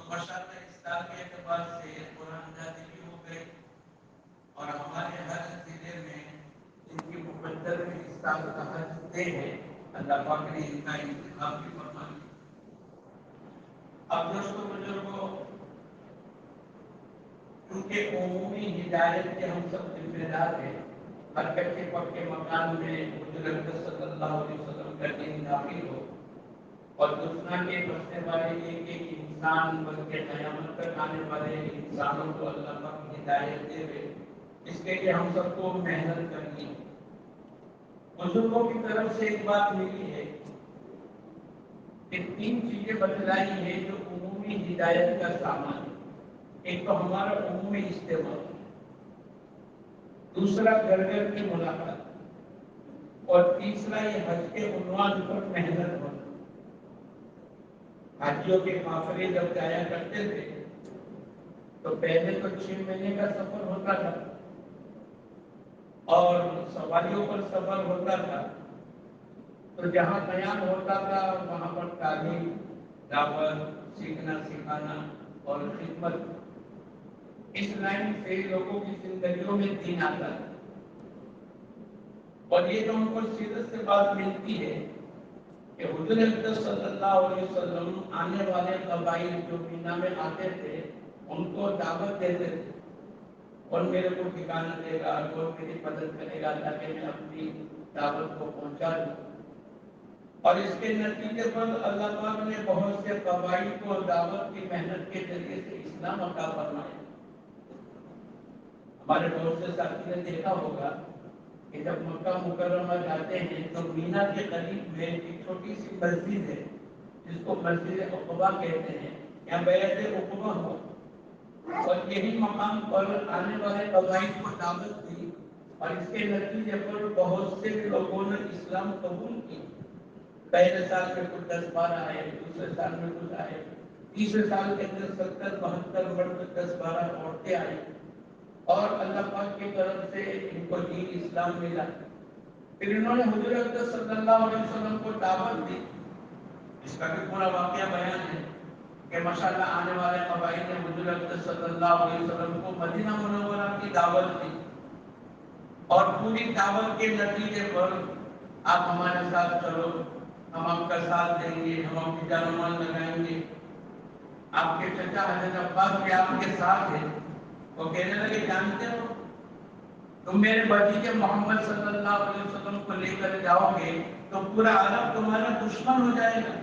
ماشاءاللہ اس سال کے اعتبار سے قرآن نازل بھی ہو گئے اور ہمارے ہر ضلع میں ان کی مقدر میں اس سال کا حج طے ہے. اللہ پاک نے ان کا انتخاب بھی فرما لیا. اب دوستوں بزرگوں، کیونکہ عمومی ہدایت کے ہم سب ذمہ دار ہیں، ہر کچے پکے مکان میں حضور صلی اللہ علیہ وسلم کا دین داخل ہو اور دنیا کے بسنے والے ایک ایک انسان بلکہ قیامت تک آنے والے انسانوں کو اللہ پاک ہدایت دے دے، اس کے لیے ہم سب کو محنت کرنی ہے. بزرگوں کی طرف سے ایک بات ملی ہے کہ 3 چیزیں بتلائی ہیں جو عمومی ہدایت کا سامان ہے. ایک تو ہمارا عمومی استعمال، دوسرا گھر گھر کی ملاقات، اور تیسرا یہ حج کے عنوان پر محنت ہونا. حاجیوں کے قافلے جب جایا کرتے تھے تو پہلے تو 6 مہینے کا سفر ہوتا تھا اور سواریوں پر سفر ہوتا تھا، تو جہاں قیام ہوتا تھا وہاں پر تعلیم، دعوت، سیکھنا سکھانا اور خدمت، اس لائن سے لوگوں کی زندگیوں میں دین آتا ہے. اور یہ جو ہم کو سیرت سے بات ملتی ہے کہ حضور اکرم صلی اللہ علیہ وسلم آنے والے قبائل جو مینا میں آتے تھے ان کو دعوت دیتے تھے، اور میرے کو ٹھکانہ دے گا، اور میری مدد کرے گا تاکہ میں اپنی دعوت کو پہنچا دوں. اور اس کے نتیجے پر اللہ پاک نے بہت سے قبائل کو دعوت کی محنت کے ذریعے سے اسلام عطا فرمایا. ہمارے بہت سے ساتھی نے دیکھا ہوگا کہ جب مکہ مکرمہ جاتے ہیں تو مینا کے قریب میں ایک چھوٹی سی مسجد ہے جس کو مسجد عقبہ کہتے ہیں. یہاں بیعت عقبہ ہوا اور یہی مقام پر آنے والے قبائل کو دعوت دی اور اس کے نتیجے پر بہت سے لوگوں نے اسلام قبول کی. پہلے سال میں کچھ 10-12 آئے، دوسرے سال میں کچھ آئے، تیسرے سال کے اندر 70-72 مرد 10-12 عورتیں آئی اور اللہ پاک کی طرف سے ان کو دین اسلام ملا. پھر انہوں نے حضور اکرم صلی اللہ علیہ وسلم کو دعوت دی. اس کا بھی پورا واقعہ بیان ہے کہ ماشاءاللہ آنے والے قبائل نے حضور اکرم صلی اللہ علیہ وسلم کو مدینہ منورہ کی دعوت دی اور پوری دعوت کے نتیجے پر آپ ہمارے ساتھ چلو، ہم آپ کا ساتھ دیں گے، ہم آپ کی جان و مال لگائیں گے. آپ کے چچا حضرت عباس بھی آپ کے ساتھ ہیں. وہ کہنے لگے جانتے ہو تم میرے بھتیجے محمد صلی اللہ علیہ وسلم کو لے کر جاؤ گے تو پورا عرب تمہارا دشمن ہو جائے گا.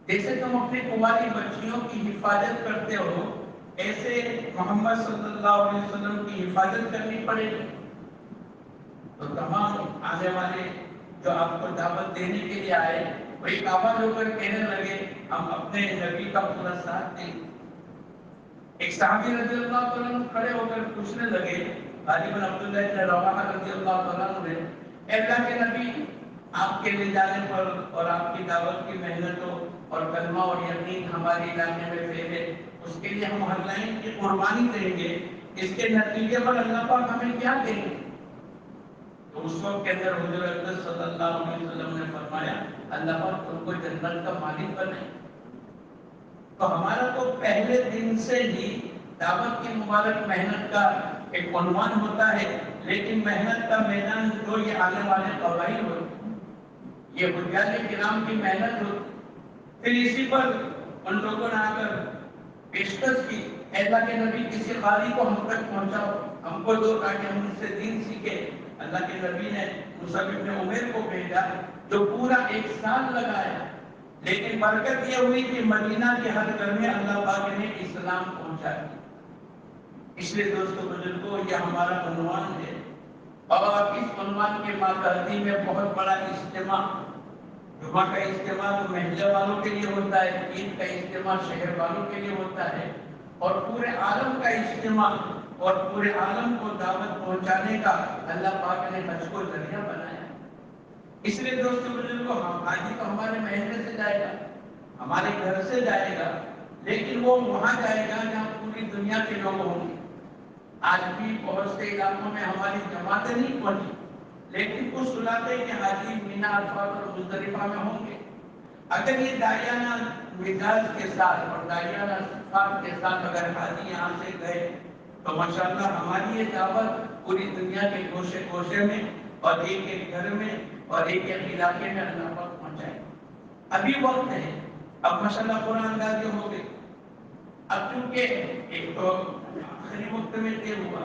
جیسے تم اپنی کماری بچیوں کی حفاظت کرتے ہو ایسے محمد صلی اللہ علیہ وسلم کی حفاظت کرنی پڑے گی. تو تمام آنے والے جو آپ کو دعوت دینے کے لیے آئے وہی آباد ہو کر کہنے لگے ہم اپنے نبی کا پورا ساتھ دیں. ایک صحابی رضی اللہ عنہ کھڑے ہو کر پوچھنے لگے غالب بن عبداللہ بن رواحہ رضی اللہ عنہ نے، اے اللہ کے نبی، آپ کے لے جانے پر اور آپ کی دعوت کی محنتوں اور کلمہ اور یقین ہمارے علاقے میں پھیلے، اس کے لیے ہم ہر لائن کی قربانی دیں گے، اس کے نتیجے پر اللہ پاک ہمیں کیا دیں گے؟ تو اس وقت کے اندر حضور اکرم صلی اللہ علیہ وسلم نے فرمایا اللہ پاک ان کو جنت کا مالک بنائے. تو ہمارا تو پہلے دن سے ہی دعوت کی مبارک محنت کا ایک عنوان ہوتا ہے، لیکن محنت کا میدان جو یہ آنے والے قبائل ہوتے یہ حجاج کرام کی محنت ہوتی. پھر اسی پر ان لوگوں نے آ کر پیشکش کی اے اللہ کے نبی کسی قاری کو ہم تک پہنچاؤ، ہم کو دو تاکہ ہم اس سے دین سیکھے. اللہ کے نبی نے مصعب بن عمیر کو بھیجا جو پورا 1 سال لگایا، لیکن برکت یہ ہوئی کہ مدینہ کے ہر گھر میں اللہ پاک نے اسلام پہنچا دیا. اس لیے دوستو بزرگوں یہ ہمارا عنوان ہے اور اس عنوان کے ماتحتی میں بہت بڑا اجتماع، جمعہ کا اجتماع تو محلے والوں کے لیے ہوتا ہے، عید کا اجتماع شہر والوں کے لیے ہوتا ہے، اور پورے عالم کا اجتماع اور پورے عالم کو دعوت پہنچانے کا اللہ پاک نے حج کو ذریعہ بنایا. اس لیے دوستو بزرگوں حاجی تو ہمارے محلے سے جائے گا، ہمارے گھر سے جائے گا، لیکن وہ وہاں جائے گا جہاں پوری دنیا کے لوگ ہوں گے. آج بھی بہت سے علاقوں میں ہماری جماعتیں نہیں پہنچی، لیکن کچھ علاقے کے حاجی مینا عرفات اور مزدلفہ میں ہوں گے. اگر یہ داعیانہ مزاج کے ساتھ اور داعیانہ صفات کے ساتھ اگر حاجی یہاں سے گئے تو ماشاءاللہ ہماری یہ دعوت پوری دنیا کے گوشے گوشے میں اور ایک ایک گھر میں اور ایک ایک علاقے میں اللہ پاک پہنچائے. ابھی وقت ہے. اب ماشاءاللہ قرآن نازل ہو گئی. اب چونکہ ایک تو آخری وقت میں طے ہوا،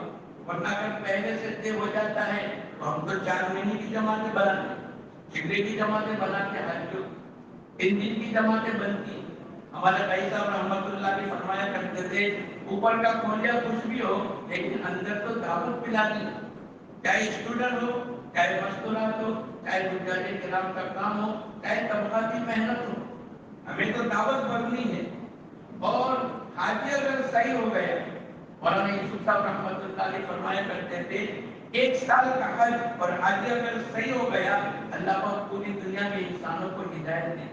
ورنہ اگر پہلے سے طے ہو جاتا ہے تو ہم تو 4 مہینے کی جماعتیں بناتے، جگرے کی جماعتیں بناتے، حج 3 دن کی جماعتیں بنتی. ہمارے بھائی صاحب رحمۃ اللہ بھی فرمایا کرتے تھے اوپر کا کھولیا کچھ بھی ہو لیکن اندر تو دعوت پلانی، چاہے اسٹوڈنٹ ہو، چاہے مستورات ہو، چاہے گزارے کرام کا کام ہو، چاہے طبقاتی محنت ہو، ہمیں تو دعوت بھرنی ہے. اور حاجی اگر صحیح ہو گیا، مولانا یوسف صاحب رحمۃ اللہ علیہ فرمایا کرتے تھے 1 سال کا حج اور حاجی اگر صحیح ہو گیا اللہ پاک پوری دنیا میں انسانوں کو ہدایت دے.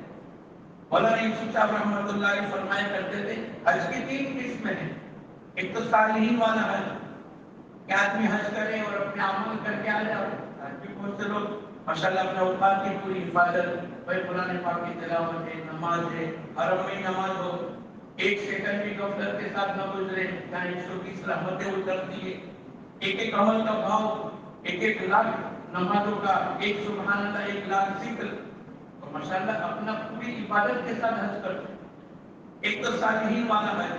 مولانا یوسف صاحب رحمۃ اللہ علیہ فرمایا کرتے تھے حج کی 3 قسمیں ہیں. ایک تو صالحین والا حج کہ آدمی حج کرے اور اپنے عمل کر کے آ جائے. آج بھی بہت سے لوگ ماشاءاللہ اپنے اوقات کی پوری حفاظت، بھائی قرآن پاک کی تلاوت ہے، نماز ہے، حرم میں نماز ہو، 1 سیکنڈ بھی غفلت کے ساتھ نہ گزرے، جہاں 120 رحمتیں اترتی ہے. ایک ایک عمل کا بھاؤ، 1 لاکھ نمازوں کا، 1 سبحان اللہ، 1 لاکھ ذکر، تو ماشاءاللہ اپنا پوری عبادت کے ساتھ حج کرتے. ایک تو صالحین والا حج.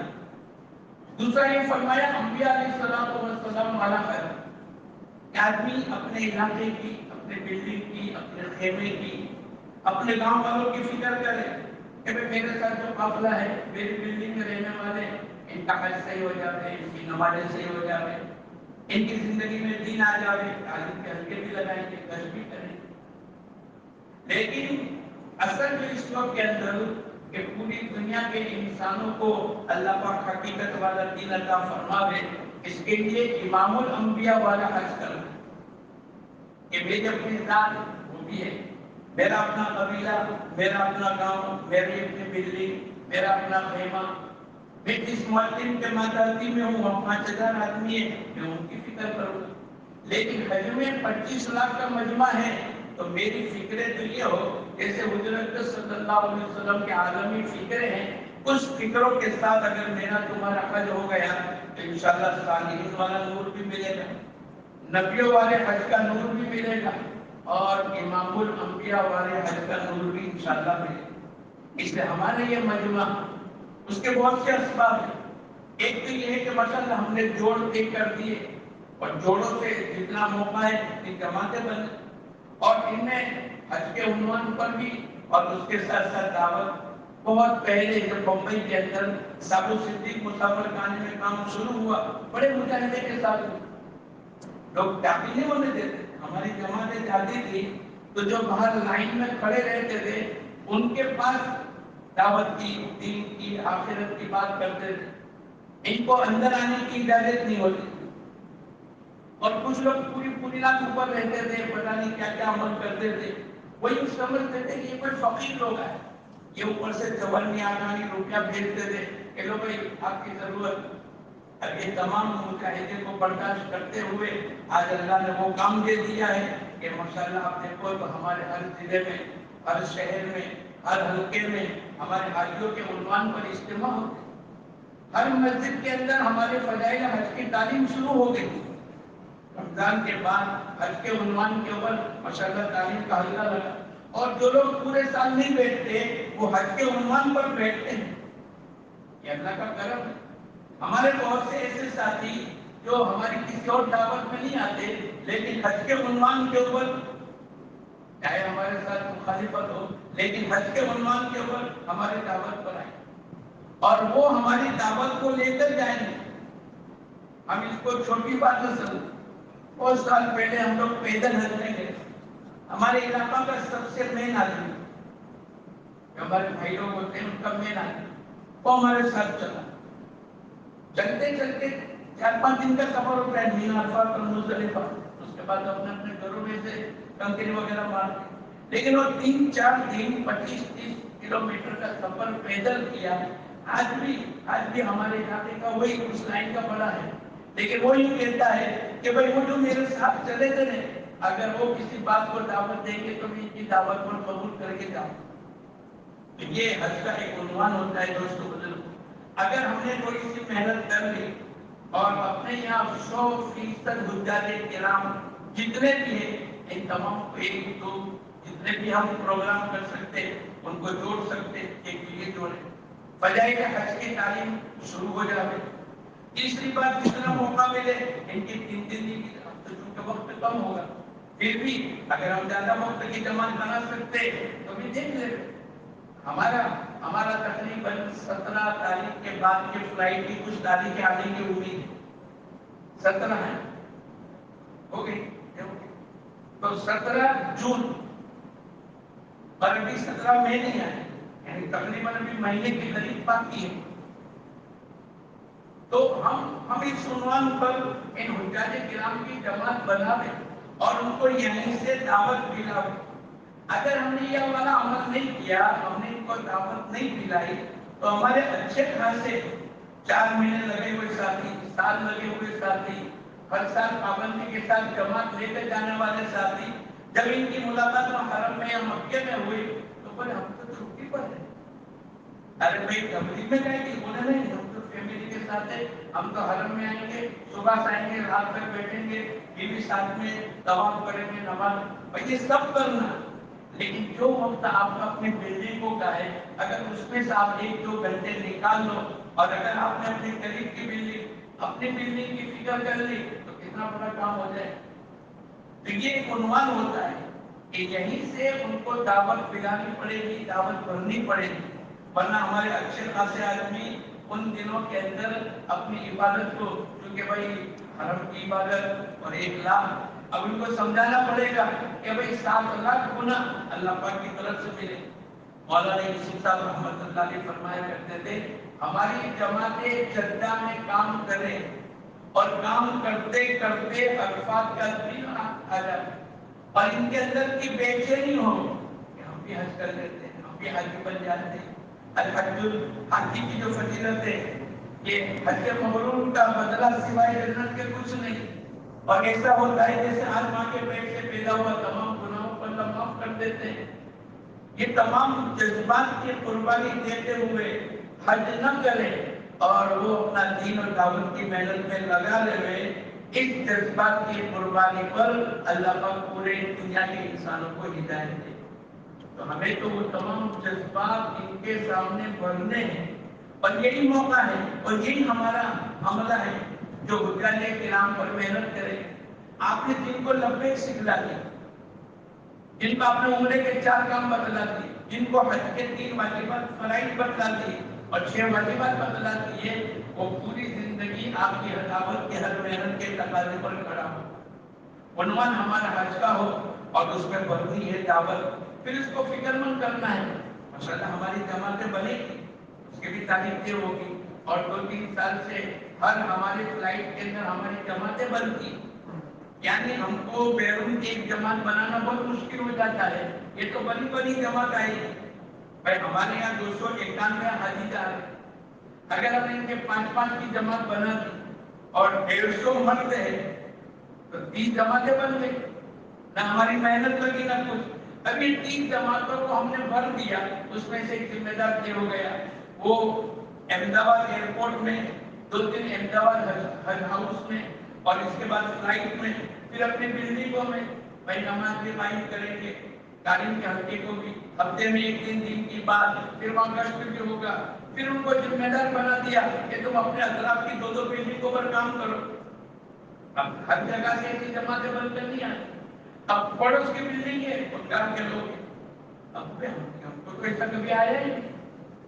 دوسرا یہ فرمایا انبیاء علیہ السلام والا حج کہ آدمی اپنے علاقے کی، اپنے بلڈنگ کی، اپنے خیمے کی، اپنے گاؤں والوں کی فکر کرے کہ میرے ساتھ جو قافلہ ہے، میری بلڈنگ میں رہنے والے، ان کا حج صحیح ہو جاتے، ان کی نمازیں صحیح ہو جاتے، ان کی زندگی میں دین آ جاوے، تعلیم کے حلقے بھی لگائیں گے، گشت بھی کریں گے. لیکن اصل جو اس وقت کے اندر کہ پوری دنیا کے انسانوں کو اللہ پاک حقیقت والا دین عطا فرماوے، اس کے لیے امام الانبیاء والا حج کرنا کہ میری اپنی ذات وہ بھی ہے، میرا اپنا قبیلہ، میرا اپنا گاؤں، میری اپنی بلڈنگ، میرا اپنا خیمہ، میں جس معلم کے ماتحتی میں ہوں، وہاں 5000 آدمی ہے، میں ان کی فکر کروں. لیکن حج میں 25 لاکھ کا مجمع ہے تو میری فکریں تو یہ ہو جیسے حضرت صلی اللہ علیہ وسلم کے عالمی فکریں ہیں، اس فکروں کے ساتھ اگر میرا تمہارا حج ہو گیا تو انشاءاللہ صالحین والا نور بھی ملے گا، نبیوں والے حج کا نور بھی ملے گا، اور امام الانبیاء والے حج کا نور بھی انشاءاللہ ملے گا. اس لیے ہمارے یہ مجمع، اس کے بہت سے اسباب ہیں. ایک تو یہ ہے کہ ماشاءاللہ ہم نے جوڑ ایک کر دیے اور جوڑوں سے جتنا موقع ہے اتنی جماعتیں بن، اور ان میں حج کے عنوان پر بھی اور اس کے ساتھ ساتھ دعوت. بہت پہلے جب بمبئی کے اندر سابو صدیق مسافر خانے میں کام شروع ہوا، بڑے مجاہدے کے ساتھ لوگ داخل نہیں ہونے دیتے. ہماری جماعتیں جاتی تھی تو جو باہر لائن میں کھڑے رہتے تھے ان کے پاس دعوت کی، دین کی، آخرت کی بات کرتے تھے، ان کو اندر آنے کی اجازت نہیں ہوتی. اور کچھ لوگ پوری رات اوپر رہتے تھے، پتہ نہیں کیا کیا عمل کرتے تھے. وہی سمجھتے تھے کہ یہ کوئی فقیر لوگ ہیں، یہ اوپر سے چوانی آگانی روپیہ بھیجتے تھے کہ لو بھائی آپ کی ضرورت. اب یہ تمام مجاہدے کو برداشت کرتے ہوئے آج اللہ نے وہ کام دے دیا ہے کہ ماشاءاللہ آپ دیکھو تو ہمارے ہر ضلع میں، ہر شہر میں، ہر حلقے میں ہمارے حاجیوں کے عنوان پر اجتماع ہوتے. ہر مسجد کے اندر ہمارے فضائل حج کی تعلیم شروع ہو گئی. رمضان کے بعد حج کے عنوان کے اوپر ماشاءاللہ تعلیم کا حلقہ لگا، اور جو لوگ پورے سال نہیں بیٹھتے وہ حج کے عنوان پر بیٹھتے ہیں. یہ اللہ کا کرم ہے. ہمارے بہت سے ایسے ساتھی جو ہماری کسی اور دعوت میں نہیں آتے لیکن حج کے عنوان کے اوپر، چاہے ہمارے ساتھ مخالفت ہو لیکن حج کے عنوان کے اوپر ہماری دعوت پر آئے اور وہ ہماری دعوت کو لے کر جائیں گے. ہم اس کو چھوٹی بات نہ سمجھیں. بہت سال پہلے ہم لوگ پیدل حج میں گئے. ہمارے علاقہ کا سب سے مین آدمی جو ہمارے بھائی لوگ ہوتے ہیں ان کا مین آدمی وہ ہمارے ساتھ چلا. چلتے چلتے 4-5 دن کا سفر ہوتا ہے، مینا عرفات اور مزدلفہ، اس کے بعد اپنے اپنے گھروں میں سے کنکری وغیرہ مارتے. لیکن وہ 3-4 دن 25-30 کلومیٹر کا سفر پیدل کیا. آج بھی ہمارے علاقے کا وہی اس لائن کا بڑا ہے، لیکن وہی کہتا ہے کہ بھائی وہ جو میرے ساتھ چلے تھے اگر وہ کسی بات کو دعوت دیں گے تو میں ان کی دعوت کو قبول کر کے جاؤں. یہ حج کا ایک عنوان ہوتا ہے دوستو بزرگوں. اگر ہم نے تھوڑی سی محنت کر لی اور اپنے یہاں 100% حجاج کرام جتنے بھی ہیں ان تمام کو ایک دو جتنے بھی ہم پروگرام کر سکتے ان کو جوڑ سکتے ایک یہ جوڑے بجائے کہ حج کی تعلیم شروع ہو جائے. تیسری بات جتنا موقع ملے ان کی 3 دن کی چونکہ وقت کم ہوگا پھر بھی اگر ہم زیادہ وقت کی جماعت بنا سکتے تو بھی دیکھ لیں. ہمارا تقریباً 17 تاریخ کے بعد کے فلائٹ کی کچھ تاریخیں آنے کی امید ہے. 17 ہے ہو گئی تو 17 جون اور ابھی 17 مئی نہیں آئے یعنی تقریباً ابھی مہینے کے قریب باقی ہے. تو ہم اس عنوان پر ان حجاج کرام کی جماعت بناویں اور ان کو یہیں سے دعوت دلاویں. اگر ہم نے یہ والا عمل نہیں کیا ہم نے ان کو دعوت نہیں دلائی تو ہمارے اچھے خاصے 4 مہینے لگے ہوئے ساتھی سال لگے ہوئے ساتھی ہر سال پابندی کے ساتھ جماعت لے کر جانے والے ساتھی جب ان کی ملاقات حرم میں یا مکے میں ہوئی تو بولے ہم تو چھٹی پر ہیں. ارے بھائی تبلیغ میں جائے گی بولے نہیں ہم تو فیملی کے ساتھ ہیں ہم تو حرم میں آئیں گے صبح سے آئیں گے رات تک بیٹھیں گے بیوی ساتھ میں طواف کریں گے نماز یہ سب کرنا. لیکن جو وقت آپ اپنی بلڈنگوں کا ہے اگر اس میں سے آپ 1-2 گھنٹے نکال لو اور اگر آپ نے اپنے قریب کی بلڈنگ اپنی بلڈنگ کی فکر کر لی تو کتنا بڑا کام ہو جائے. تو یہ ایک عنوان ہوتا ہے کہ یہیں سے ان کو دعوت ملانی پڑے گی دعوت بھرنی پڑے گی ورنہ ہمارے اچھے خاصے آدمی ان دنوں کے اندر اپنی عبادت کو کیونکہ بھائی حرم کی عبادت اور 1 لاکھ اب ان کو سمجھانا پڑے گا کہ بھائی 7 لاکھ گنا اللہ پاک کی طرف سے ملے. مولانا یوسف صاحب رحمۃ اللہ علیہ فرمایا کرتے تھے ہماری جماعتیں جدہ میں کام کریں اور کام کرتے کرتے عرفات کا دن آ جائے اور ان کے اندر کی بے چینی ہو کہ ہم بھی حج کر لیتے ہیں ہم بھی حاجی بن جاتے ہیں. الحج حاجی کی جو فضیلت ہے یہ حج مبرور کا بدلہ سوائے جنت کے کچھ نہیں. اور ایسا ہوتا ہے جیسے آج ماں کے پیٹ سے پیدا ہوا تمام گناہوں کو اللہ معاف کر دیتے ہیں. یہ تمام جذبات کی قربانی دیتے ہوئے حج نہ کریں اور وہ اپنا دین اور دعوت کی محنت میں لگا لے اس جذبات کی قربانی پر اللہ پاک پورے دنیا کے انسانوں کو ہدایت دے. تو ہمیں تو وہ تمام جذبات ان کے سامنے بھرنے ہیں اور یہی موقع ہے اور یہی ہمارا عملہ ہے جو حجاج کرام پر محنت کرے. آپ نے جن کو لبیک سکھلا دیا جن کو آپ نے عمرے کے 4 کام بتلا دیے جن کو حج کے 3 واجبات فرائض بتلا دیے اور 6 واجبات بتلا دیے وہ پوری زندگی آپ کی دعوت کے ہر محنت کے تقاضے پر کھڑا ہو. عنوان ہمارا حج کا ہو اور اس میں بڑھنی ہے دعوت پھر اس کو فکر مند کرنا ہے. ماشاءاللہ ہماری جماعتیں بنے گی اس کی بھی تعریف یہ ہوگی اور 2-3 سال سے ہر ہماری فلائٹ کے اندر ہماری جماعتیں بنتی یعنی ہم کو بیرون کی ایک جماعت بنانا بہت مشکل ہو جاتا ہے. یہ تو بڑی جماعت آئی بھائی ہمارے یہاں 291 حاجی جا رہے اگر ہم ان کے 5-5 کی جماعت بنا دی اور 150 مرد ہے تو 30 جماعتیں بن گئی نہ ہماری محنت لگی نہ کچھ. ابھی 30 جماعتوں کو ہم نے بھر دیا اس میں سے ایک ذمہ دار یہ ہو گیا وہ احمد آباد ایئرپورٹ میں 2 دن احمد آباد حج ہاؤس میں اور اس کے بعد فلائٹ میں پھر اپنی بلڈنگوں میں بھائی نماز بھی قائم کریں گے تعلیم کے حلقے کو بھی ہفتے میں 1 دن کی بات پھر وہاں گشت بھی ہوگا. پھر ان کو ذمہ دار بنا دیا کہ تم اپنے اطراف کی 2 بلڈنگوں پر کام کرو. اب ہر جگہ سے ایسی جماعتیں بن کر نہیں آئی. اب پڑوس کی بلڈنگ ہے بنگال کے لوگ اب ہم کو ایسا کبھی آیا ہی نہیں.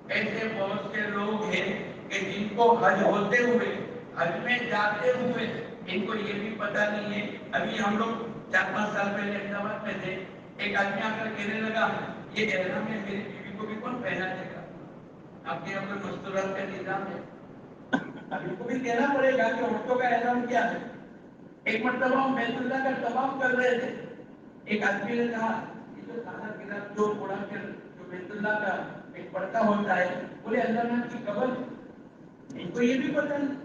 ایسے بہت سے لوگ ہیں کہ جن کو حج ہوتے ہوئے حج میں جاتے ہوئے ان کو یہ بھی پتہ نہیں ہے. ابھی ہم لوگ 4-5 سال پہلے احمد آباد میں تھے ایک آدمی آ کر کہنے لگا یہ احرام ہے میری بیوی کو بھی کون پہنا دے گا. آپ کے یہاں کوئی مستورات کا نظام ہے ابھی کو بھی کہنا پڑے گا کہ عورتوں کا احرام کیا ہے. ایک مرتبہ ہم بیت اللہ کا طواف کر رہے تھے ایک آدمی نے کہا یہ جو کھانا پینا جو اڑا کر جو بیت اللہ کا ایک پردہ ہوتا ہے بولے اللہ نے کی قبر ان کو یہ بھی پتہ نہیں.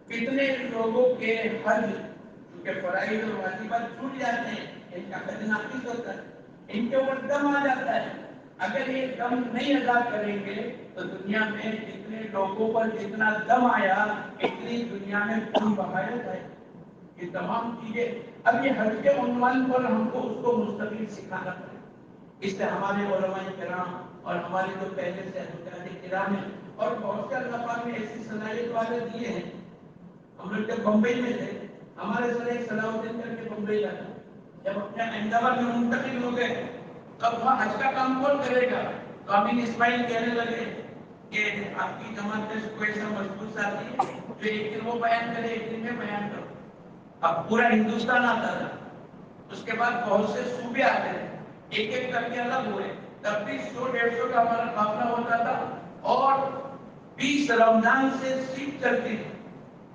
کتنے لوگوں کے حج کے فرائض اور واجبات چھوٹ جاتے ہیں ان کا حج ناقص ہوتا ہے ان کے اوپر دم آ جاتا ہے اگر یہ دم نہیں ادا کریں گے تو دنیا میں جتنے لوگوں پر جتنا دم آیا اتنی دنیا میں خون بہایا جائے. یہ تمام چیزیں اب یہ حج کے عنوان پر ہم کو اس کو مستقل سکھانا پڑے. اس سے ہمارے علماء کرام اور ہمارے جو پہلے سے حضرات کرام ہیں اور بہت سے اللہ پاک نے ایسی صلاحیت والے دیے ہیں. ہم لوگ جب بمبئی میں تھے ہمارے سر ایک صلاح الدین کر کے بمبئی کا تھا. جب اپنے احمد آباد میں منتقل ہو گئے تب وہاں حج کا کام کون کرے گا؟ تو امین اسماعیل کہنے لگے کہ آپ کی جماعت میں کوئی ایسا مضبوط ساتھی ہے جو ایک دن وہ بیان کرے ایک دن میں بیان کرو. اب پورا ہندوستان آتا تھا. اس کے بعد بہت سے صوبے آتے تھے ایک ایک کر کے الگ ہوئے. تب بھی 100-150 کا ہمارا قافلہ ہوتا تھا اور 20 رمضان سے سیکھ چلتی تھی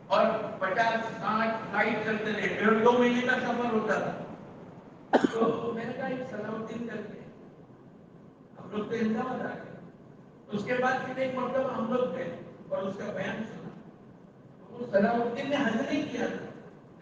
اور 50-60 فلائٹ چلتے رہے. 1.5-2 مہینے کا سفر ہوتا تھا. تو میں نے کہا ایک صلاح الدین کر کے ہم لوگ تو احمدآباد آ گئے. اس کے بعد پھر ایک مرتبہ ہم لوگ گئے اور اس کا بیان سنا. وہ صلاح الدین نے حج نہیں کیا تھا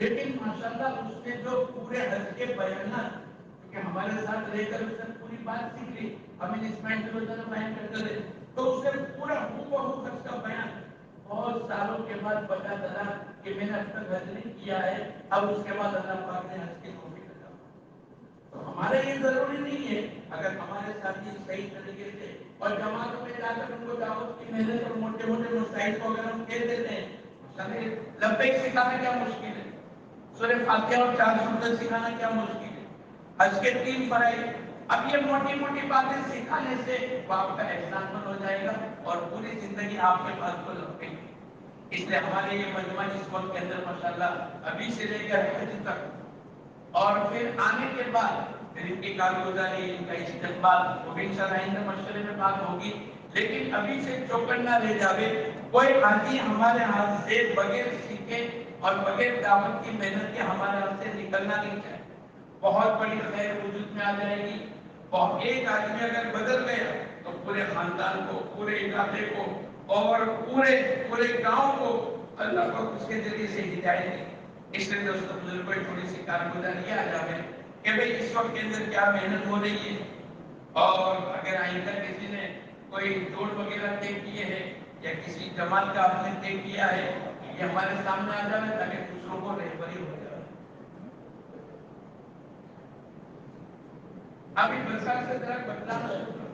لیکن ماشاءاللہ اس نے جو پورے حج کے بیانات کیونکہ ہمارے ساتھ رہ کر اس نے پوری بات سیکھ لی. امین اسماعیل جو بیان کرتے رہے تو اس نے پورا ہو حج کا بیان بہت سالوں کے بعد پتا چلا کہ میں نے اب تک حج نہیں کیا ہے. اب اس کے بعد اللہ پاک نے حج کی توفیق عطا کی. تو ہمارے یہ ضروری نہیں ہے اگر ہمارے ساتھی صحیح طریقے سے اور جماعتوں میں جا کر ان کو دعوت کی محنت اور موٹے موٹے مسائل کو اگر ہم کہہ دیتے ہیں لبیک سکھانا کیا مشکل ہے. سورہ فاتحہ اور 4 سورتیں سکھانا کیا مشکل ہے. حج کے 3 فرائض. اب یہ موٹی موٹی باتیں سکھانے سے وہ آپ کا احسان مند ہو جائے گا اور پوری زندگی آپ کے پاس کو لپے گی. اس لیے ہمارے یہ مجمع اس وقت کے اندر ماشاءاللہ ابھی سے لے کر حج تک اور پھر آنے کے بعد پھر ان کی کارگزاری ان کا استقبال وہ بھی انشاءاللہ آئندہ مشورے میں بات ہوگی. لیکن ابھی سے چوکن نہ رہ جاوے. کوئی حاجی ہمارے ہاتھ سے بغیر سیکھے اور بغیر دعوت کی محنت کے ہمارے ہاتھ سے نکلنا نہیں چاہیے. بہت بڑی خیر وجود میں آ جائے گی. اور ایک آدمی اگر بدل گیا تو پورے خاندان کو پورے علاقے کو اور پورے گاؤں کو اللہ کو اس کے ذریعے سے ہدایت دی. اس لیے دوستوں بزرگوں کو تھوڑی سی کارگزاری آ جائے کہ بھئی اس وقت کے اندر کیا محنت ہو رہی ہے اور اگر آئندہ کسی نے کوئی دوڑ وغیرہ طے کیے ہیں یا کسی جماعت کا آپ نے طے کیا ہے یہ ہمارے سامنے آ جائے تاکہ دوسروں کو رہبری ہو جائے. ابھی برسات سے ذرا بدلانا شروع کرو.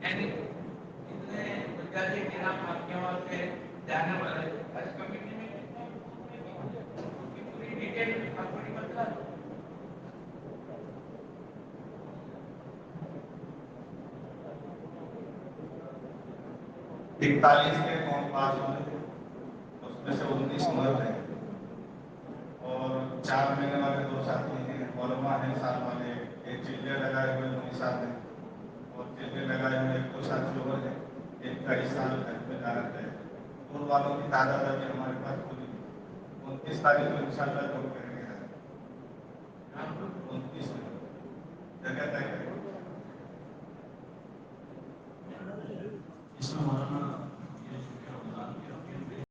یعنی اتنے مجاہد کرام آپ کے وہاں سے جانے والے حج کمیٹی میں پوری ڈیٹیل آپ کو بتلا دو. 41 کے قوم پاس ہوئے تھے. اس میں سے 19 مرد ہیں اور 4 مہینے والے 2 ساتھی ہیں. علماء ہیں ساتھ والے. ایک چلے لگائے ہوئے انہیں ساتھ ہیں اور چلے لگائے ہوئے 1-2 ساتھی اور ہیں. ایک کا اس سال گھر میں دعوت ہے. ان والوں کی تعداد ابھی ہمارے پاس پوری 29 تاریخ کو انشاءاللہ